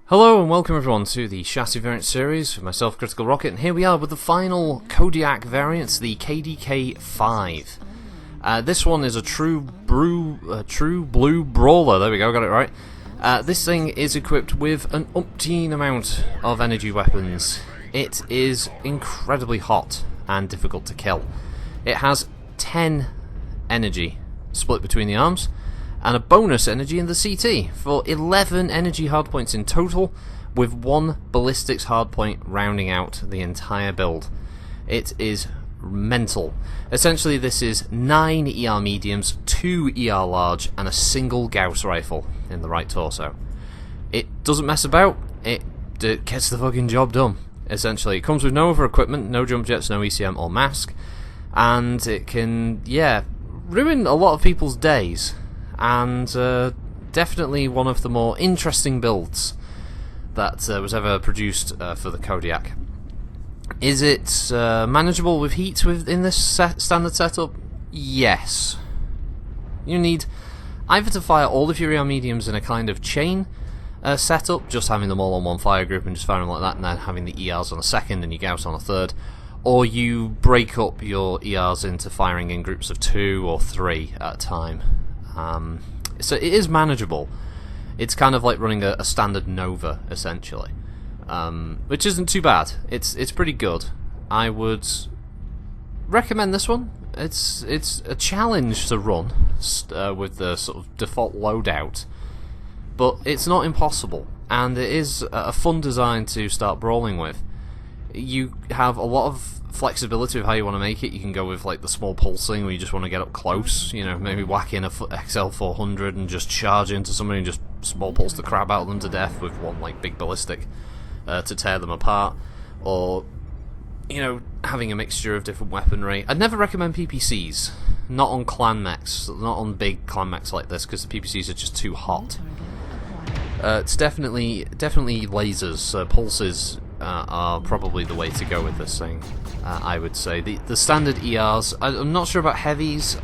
Hello and welcome everyone to the chassis variant series with myself, Critical Rocket, and here we are with the final Kodiak variant, the KDK-5. This one is a true blue brawler. There we go, got it right. This thing is equipped with an umpteen amount of energy weapons. It is incredibly hot and difficult to kill. It has 10 energy split between the arms, and a bonus energy in the CT for 11 energy hardpoints in total, with one ballistics hardpoint rounding out the entire build. It is mental. Essentially, this is 9 ER mediums, 2 ER large, and a single Gauss rifle in the right torso. It doesn't mess about, it gets the fucking job done. Essentially, it comes with no other equipment, no jump jets, no ECM or mask, and it can, ruin a lot of people's days. And definitely one of the more interesting builds that was ever produced for the Kodiak. Is it manageable with heat in this standard setup? Yes. You need either to fire all of your ER mediums in a kind of chain setup, just having them all on one fire group and just firing them like that, and then having the ERs on a second and your Gauss on a third, or you break up your ERs into firing in groups of 2 or 3 at a time. So it is manageable. It's kind of like running a standard Nova, essentially, which isn't too bad. It's pretty good. I would recommend this one. It's a challenge to run with the sort of default loadout, but it's not impossible, and it is a fun design to start brawling with. You have a lot of flexibility of how you want to make it. You can go with like the small pulsing where you just want to get up close, you know, maybe whack in a XL400 and just charge into somebody and just small pulse the crap out of them to death with one like big ballistic to tear them apart, or you know, having a mixture of different weaponry. I'd never recommend PPCs, not on clan mechs, not on big clan mechs like this, because the PPCs are just too hot. It's definitely lasers, pulses are probably the way to go with this thing. I would say the standard ERs. I'm not sure about heavies.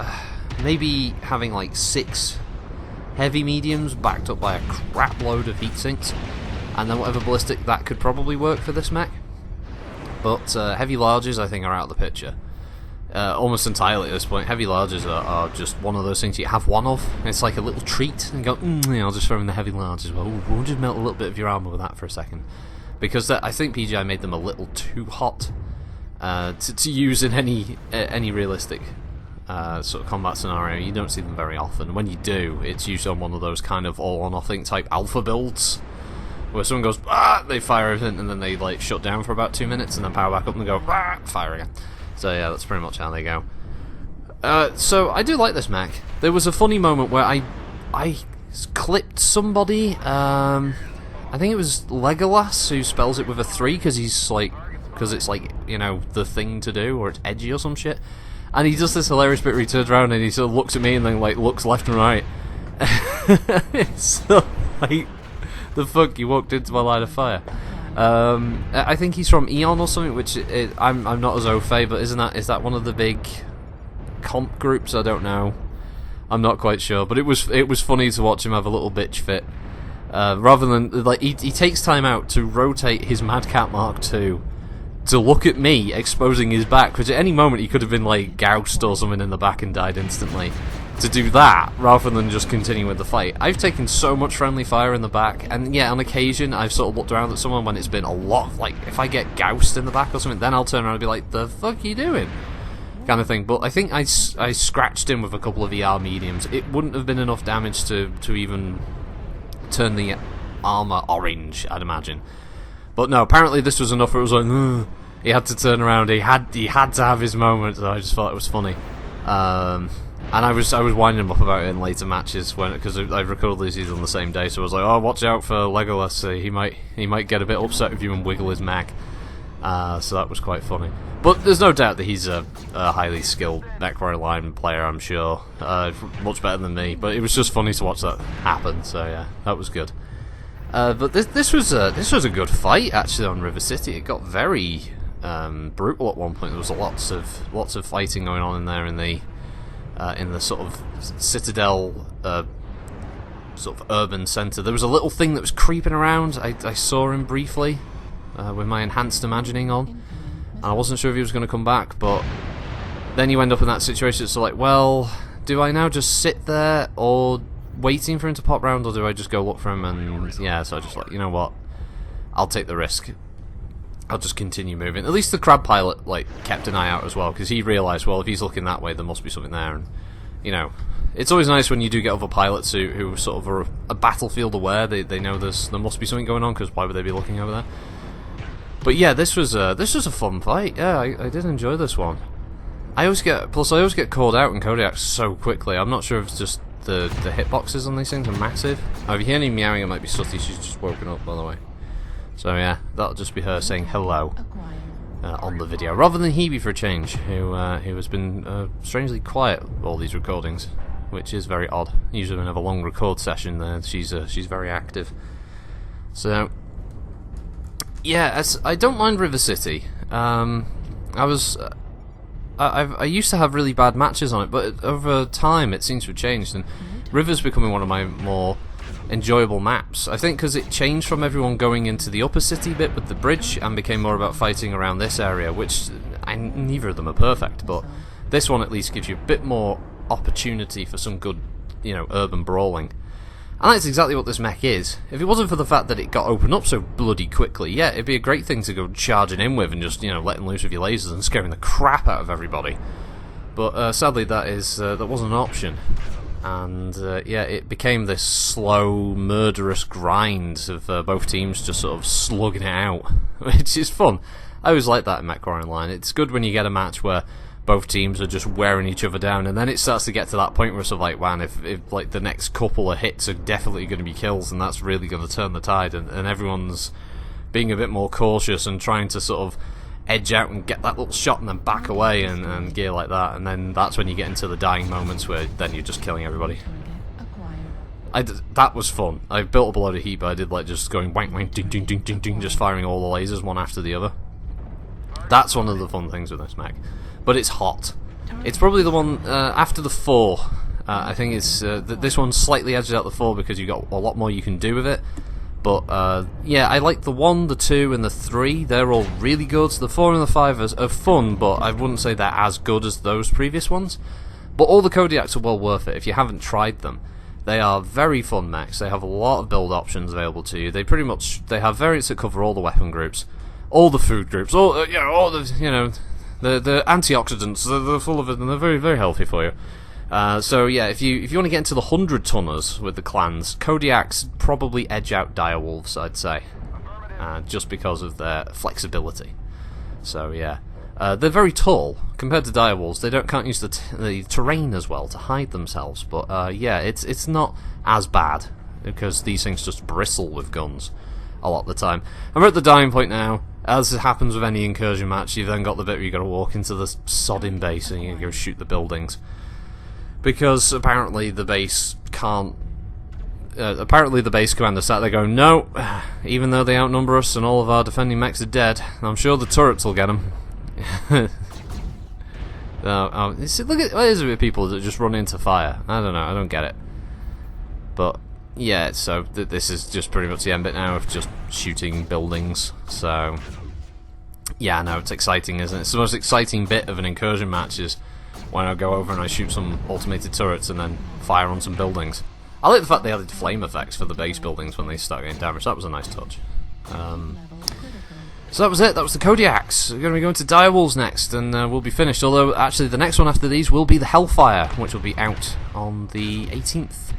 Maybe having like 6 heavy mediums backed up by a crap load of heat sinks, and then whatever ballistic, that could probably work for this mech. But heavy larges, I think, are out of the picture almost entirely at this point. Heavy larges are just one of those things you have one of. It's like a little treat, and go, I'll just throw in the heavy larges. Well, we'll just melt a little bit of your armor with that for a second. Because I think PGI made them a little too hot to use in any realistic sort of combat scenario. You don't see them very often. When you do, it's usually on one of those kind of all or nothing type alpha builds, where someone goes, they fire everything, and then they like shut down for about 2 minutes, and then power back up and go, fire again. So yeah, that's pretty much how they go. So I do like this mech. There was a funny moment where I clipped somebody. I think it was Legolas who spells it with a 3 because it's like, you know, the thing to do, or it's edgy or some shit. And he does this hilarious bit where he turns around and he sort of looks at me and then like looks left and right. It's so like, the fuck, you walked into my line of fire. I think he's from Eon or something, which I'm not as au fait, but is that one of the big comp groups? I don't know. I'm not quite sure, but it was funny to watch him have a little bitch fit. Rather than, like, he takes time out to rotate his Madcap Mark II to look at me exposing his back, which at any moment he could have been, like, gouged or something in the back and died instantly. To do that, rather than just continue with the fight. I've taken so much friendly fire in the back, and yeah, on occasion, I've sort of looked around at someone when it's been a lot, like, if I get gouged in the back or something, then I'll turn around and be like, the fuck are you doing? Kind of thing. But I think I scratched him with a couple of ER mediums. It wouldn't have been enough damage to even turn the armor orange, I'd imagine. But no, apparently this was enough. It was like, he had to turn around. He had to have his moment. So I just thought it was funny. And I was winding him up about it in later matches because I recorded these on the same day. So I was like, oh, watch out for Legolas. He might get a bit upset with you and wiggle his mag. So that was quite funny. But there's no doubt that he's a highly skilled MechWarrior line player, I'm sure. Much better than me. But it was just funny to watch that happen, so yeah, that was good. But this was a good fight, actually, on River City. It got very brutal at one point. There was lots of fighting going on in there in the sort of Citadel sort of urban centre. There was a little thing that was creeping around. I saw him briefly with my enhanced imagining on, and I wasn't sure if he was going to come back, but then you end up in that situation. It's like, well, do I now just sit there or waiting for him to pop round, or do I just go look for him? And yeah, so I just like, you know what, I'll take the risk. I'll just continue moving. At least the crab pilot like kept an eye out as well, because he realised, well, if he's looking that way, there must be something there. And you know, it's always nice when you do get other pilots who sort of are a battlefield aware. They know there must be something going on, because why would they be looking over there? But yeah, this was a fun fight. Yeah, I did enjoy this one. I always get called out in Kodiaks so quickly. I'm not sure if it's just the hitboxes on these things are massive. Oh, if you hear any meowing, it might be Sooty. She's just woken up, by the way. So yeah, that'll just be her saying hello on the video, rather than Hebe for a change, who has been strangely quiet all these recordings, which is very odd. Usually when I have a long record session, she's very active. So yeah, I don't mind River City. I used to have really bad matches on it, but over time it seems to have changed, and River's becoming one of my more enjoyable maps. I think because it changed from everyone going into the upper city bit with the bridge and became more about fighting around this area, which neither of them are perfect, but this one at least gives you a bit more opportunity for some good, you know, urban brawling. And that's exactly what this mech is. If it wasn't for the fact that it got opened up so bloody quickly, yeah, it'd be a great thing to go charging in with and just, you know, letting loose with your lasers and scaring the crap out of everybody. But sadly that wasn't an option. And yeah, it became this slow, murderous grind of both teams just sort of slugging it out, which is fun. I always like that in MechWarrior Online. It's good when you get a match where both teams are just wearing each other down, and then it starts to get to that point where it's sort of like, man, if like the next couple of hits are definitely going to be kills, and that's really going to turn the tide, and everyone's being a bit more cautious and trying to sort of edge out and get that little shot and then back away and gear like that, and then that's when you get into the dying moments where then you're just killing everybody. That was fun. I built up a load of heat, but I did like just going wank wank ding ding ding ding ding, just firing all the lasers one after the other. That's one of the fun things with this mech. But it's hot. It's probably the one after the 4. I think it's this one slightly edges out the 4 because you've got a lot more you can do with it. But yeah, I like the 1, the 2, and the 3. They're all really good. The 4 and the 5 are fun, but I wouldn't say they're as good as those previous ones. But all the Kodiaks are well worth it if you haven't tried them. They are very fun mechs. They have a lot of build options available to you. They have variants that cover all the weapon groups, all the food groups, all the the antioxidants. They're full of it, and they're very, very healthy for you. So yeah, if you want to get into the 100-tonners with the clans, Kodiaks probably edge out direwolves, I'd say, just because of their flexibility. So yeah, they're very tall compared to direwolves. They can't use the terrain as well to hide themselves. But yeah, it's not as bad because these things just bristle with guns a lot of the time. And we're at the dying point now. As it happens with any incursion match, you've then got the bit where you've got to walk into the sodding base and you go shoot the buildings. Because apparently the base can't... apparently the base commander sat there going, no, even though they outnumber us and all of our defending mechs are dead, I'm sure the turrets will get them. Look at what is it with people that just run into fire? I don't know, I don't get it. But yeah, so this is just pretty much the end bit now of just shooting buildings. So yeah, I know it's exciting, isn't it? It's the most exciting bit of an incursion match is when I go over and I shoot some automated turrets and then fire on some buildings. I like the fact they added flame effects for the base buildings when they start getting damaged. That was a nice touch. So that was it. That was the Kodiaks. We're going to be going to direwolves next, and we'll be finished. Although, actually, the next one after these will be the Hellfire, which will be out on the 18th.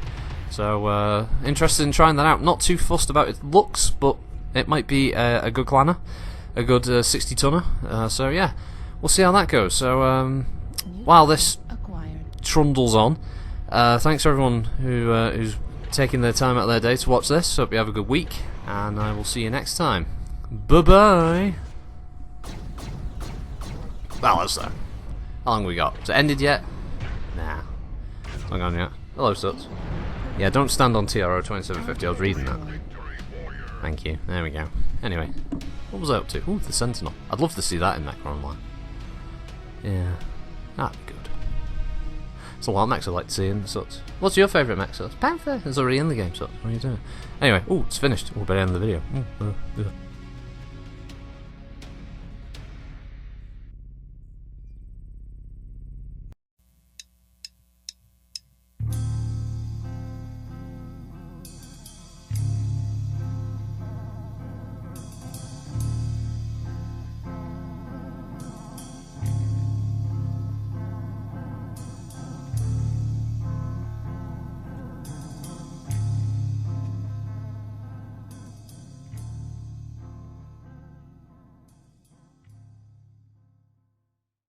So, interested in trying that out. Not too fussed about its looks, but it might be a good clanner, a good 60-tonner. So, yeah, we'll see how that goes. So, while this trundles on, thanks to everyone who's taking their time out of their day to watch this. Hope you have a good week, and I will see you next time. Bye-bye. Well, that's that. How long have we got? Has it ended yet? Nah. It's not gone yet. Hello, Suts. Yeah, don't stand on TRO 2750. I was reading that. Thank you. There we go. Anyway, what was I up to? Ooh, the Sentinel. I'd love to see that in MechWarrior Online. Yeah, that'd be good. It's a lot of mechs I'd like to see in such. What's your favourite mech such? Panther is already in the game, so what are you doing? Anyway, it's finished. We'll better end the video.